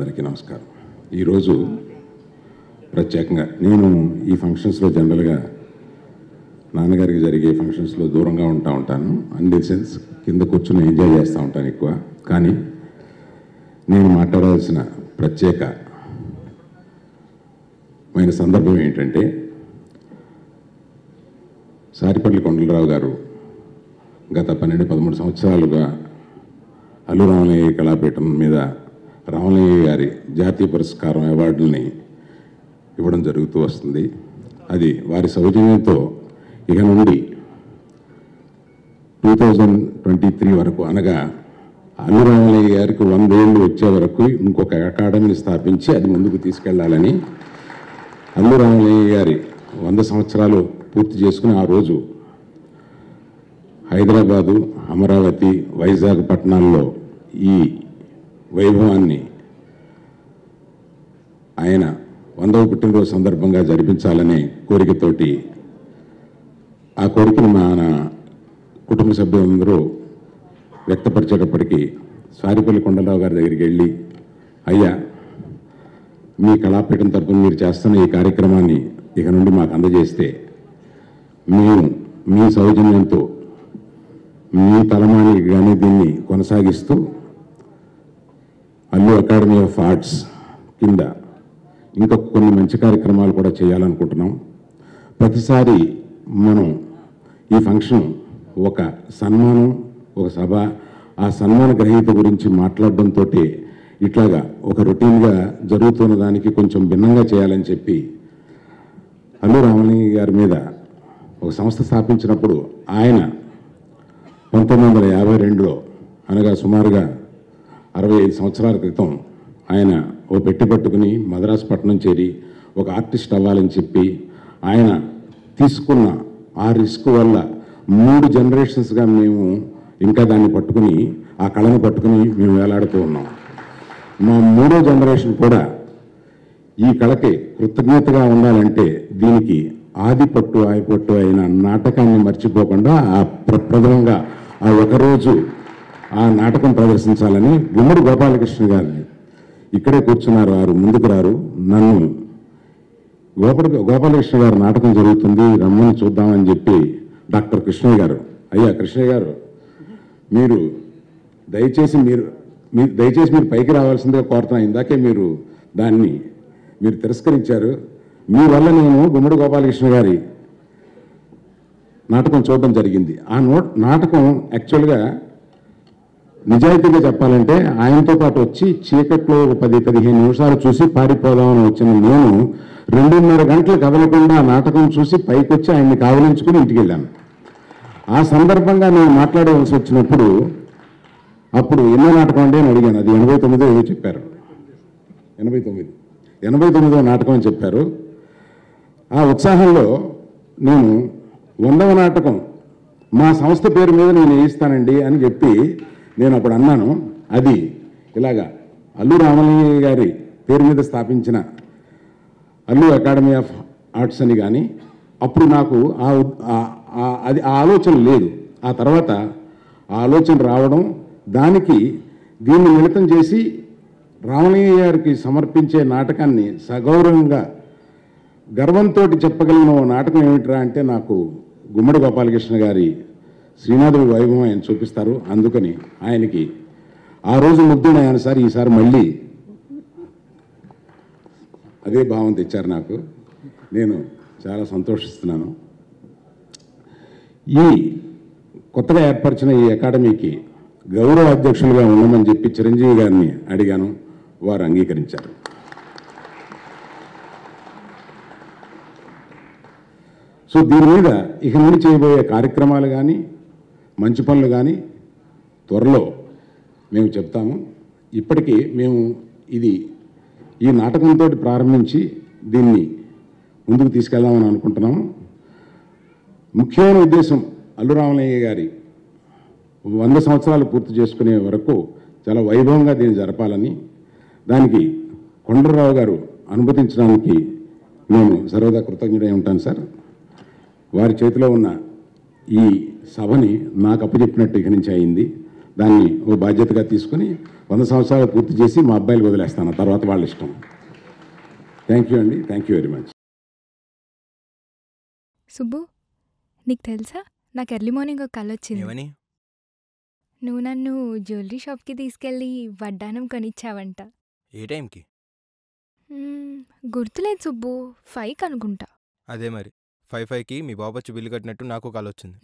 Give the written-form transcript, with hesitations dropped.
అందరికీ నమస్కారం. ఈరోజు ప్రత్యేకంగా నేను ఈ ఫంక్షన్స్లో జనరల్గా నాన్నగారికి జరిగే ఫంక్షన్స్లో దూరంగా ఉంటాను. ఇన్ ది సెన్స్ కింద కూర్చొని ఎంజాయ్ చేస్తూ ఉంటాను ఎక్కువ. కానీ నేను మాట్లాడాల్సిన ప్రత్యేకమైన సందర్భం ఏంటంటే, సారిపల్లి కొండలరావు గారు గత 12-13 సంవత్సరాలుగా అల్లు రామలింగయ్య కళాపీఠం మీద రామలింగయ్య గారి జాతీయ పురస్కారం అవార్డుల్ని ఇవ్వడం జరుగుతూ వస్తుంది. అది వారి సౌజన్యంతో ఇక నుండి 2023 వరకు, అనగా అల్లు రామలింగయ్య గారికి 100 ఏళ్ళు వచ్చే వరకు ఇంకొక అకాడమీని స్థాపించి అది ముందుకు తీసుకెళ్లాలని, అల్లు రామలింగయ్య గారి 100 సంవత్సరాలు పూర్తి చేసుకుని ఆ రోజు హైదరాబాదు, అమరావతి, వైజాగ్ పట్టణాల్లో ఈ వైభవాన్ని ఆయన 100వ పుట్టినరోజు సందర్భంగా జరిపించాలనే కోరికతోటి, ఆ కోరికను మన కుటుంబ సభ్యులందరూ వ్యక్తపరిచేటప్పటికీ సారిపల్లి కొండలరావు గారి దగ్గరికి వెళ్ళి, అయ్యా మీ కళాపీఠం తరపున మీరు చేస్తున్న ఈ కార్యక్రమాన్ని ఇక నుండి మాకు అందజేస్తే మేము మీ సౌజన్యంతో మీ తలమానికి కానీ దీన్ని కొనసాగిస్తూ అల్లు అకాడమీ ఆఫ్ ఆర్ట్స్ కింద ఇంకా కొన్ని మంచి కార్యక్రమాలు కూడా చేయాలనుకుంటున్నాం. ప్రతిసారి మనం ఈ ఫంక్షన్ ఒక సన్మానం, ఒక సభ, ఆ సన్మాన గ్రహీత గురించి మాట్లాడడంతో ఇట్లాగా ఒక రొటీన్గా జరుగుతున్న దానికి కొంచెం భిన్నంగా చేయాలని చెప్పి అల్లు రామలింగయ్య గారి మీద ఒక సంస్థ స్థాపించినప్పుడు ఆయన 1952లో, అనగా సుమారుగా 65 సంవత్సరాల క్రితం ఆయన ఓ పెట్టి పట్టుకుని మద్రాసు పట్టణం చేరి ఒక ఆర్టిస్ట్ అవ్వాలని చెప్పి ఆయన తీసుకున్న ఆ రిస్క్ వల్ల 3 జనరేషన్స్గా మేము ఇంకా దాన్ని పట్టుకుని, ఆ కళను పట్టుకుని మేము వేలాడుతూ ఉన్నాం. మా 3వ జనరేషన్ కూడా ఈ కళకి కృతజ్ఞతగా ఉండాలంటే దీనికి ఆదిపట్టు ఆయపట్టు అయిన నాటకాన్ని మర్చిపోకుండా ఆ ప్రథమంగా ఆ ఒకరోజు ఆ నాటకం ప్రదర్శించాలని గుమ్మడి గోపాలకృష్ణ గారిని, ఇక్కడే కూర్చున్నారు, వారు ముందుకు రారు, నన్ను గోపాలకృష్ణ గారు నాటకం జరుగుతుంది రమ్మని చూద్దామని చెప్పి డాక్టర్ కృష్ణయ్య గారు, అయ్యా కృష్ణయ్య గారు మీరు దయచేసి మీరు పైకి రావాల్సిందిగా కోరుతున్నా, ఇందాకే మీరు దాన్ని తిరస్కరించారు, మీ వల్ల నేను గుమ్మడి గోపాలకృష్ణ గారి నాటకం చూడడం జరిగింది. ఆ నాటకం యాక్చువల్గా నిజాయితీగా చెప్పాలంటే ఆయనతో పాటు వచ్చి చీకట్లో ఒక 10-15 నిమిషాలు చూసి పారిపోదామని వచ్చిన నేను 2:30 గంటలు కదలకుండా ఆ నాటకం చూసి పైకి వచ్చి ఆయన్ని కావలించుకుని ఇంటికి వెళ్ళాను. ఆ సందర్భంగా నేను మాట్లాడవలసి వచ్చినప్పుడు, అప్పుడు ఎన్నో నాటకం అంటే అని అడిగాను. అది 89 ఏదో చెప్పారు, 89వ నాటకం అని చెప్పారు. ఆ ఉత్సాహంలో నేను 100వ నాటకం మా సంస్థ పేరు మీద నేను వేయిస్తానండి అని చెప్పి నేను అప్పుడు అన్నాను. అది ఇలాగా అల్లు రామలింగయ్య గారి పేరు మీద స్థాపించిన అల్లు అకాడమీ ఆఫ్ ఆర్ట్స్ అని. కానీ అప్పుడు నాకు అది ఆ ఆలోచన లేదు. ఆ తర్వాత ఆ ఆలోచన రావడం, దానికి దీన్ని మిళితం చేసి రామలింగయ్య గారికి సమర్పించే నాటకాన్ని సగౌరవంగా గర్వంతో చెప్పగలిగిన నాటకం ఏమిట్రా అంటే నాకు గుమ్మడి గోపాలకృష్ణ గారి శ్రీనాథుడి వైభవం ఆయన చూపిస్తారు. అందుకని ఆయనకి ఆ రోజు ముగ్ధుడయ్యాను సార్. ఈసారి మళ్ళీ అదే భావం తెచ్చారు నాకు. నేను చాలా సంతోషిస్తున్నాను. ఈ కొత్తగా ఏర్పరిచిన ఈ అకాడమీకి గౌరవ అధ్యక్షులుగా ఉండమని చెప్పి చిరంజీవి గారిని అడిగాను, వారు అంగీకరించారు. సో దీని మీద ఇక నుండి చేయబోయే కార్యక్రమాలు కానీ మంచి పనులు కానీ త్వరలో మేము చెప్తాము. ఇప్పటికీ మేము ఈ నాటకంతో ప్రారంభించి దీన్ని ముందుకు తీసుకెళ్దామని అనుకుంటున్నాము. ముఖ్యమైన ఉద్దేశం అల్లు రామలింగయ్య గారి 100 సంవత్సరాలు పూర్తి చేసుకునే వరకు చాలా వైభవంగా దీన్ని జరపాలని, దానికి కొండలరావు గారు అనుమతించడానికి నేను సర్వదా కృతజ్ఞుడై ఉంటాను సార్. వారి చేతిలో ఉన్న ఈ సభని నాకు అప్పచెప్పినట్టు ఇక నుంచి అయింది. దాన్ని ఓ బాధ్యతగా తీసుకుని 100 సంవత్సరాలు పూర్తి చేసి మా అబ్బాయిలు వదిలేస్తాను, తర్వాత వాళ్ళ ఇష్టం. థ్యాంక్ యూ అండి, thank you very much. Subbu, నీకు తెలుసా నాకు ఎర్లీ మార్నింగ్ ఒక కల వచ్చింది. ఏమని? నువ్వు నన్ను జ్యువెలరీ షాప్కి తీసుకెళ్ళి వడ్డానం కొనిచ్చావంట. ఏ టైంకి? గుర్తులేదు సుబ్బు, 5కి అనుకుంటా. అదే మరి 5కి మీ బాబు వచ్చి బిల్లు కట్టినట్టు నాకు కాల్ వచ్చింది.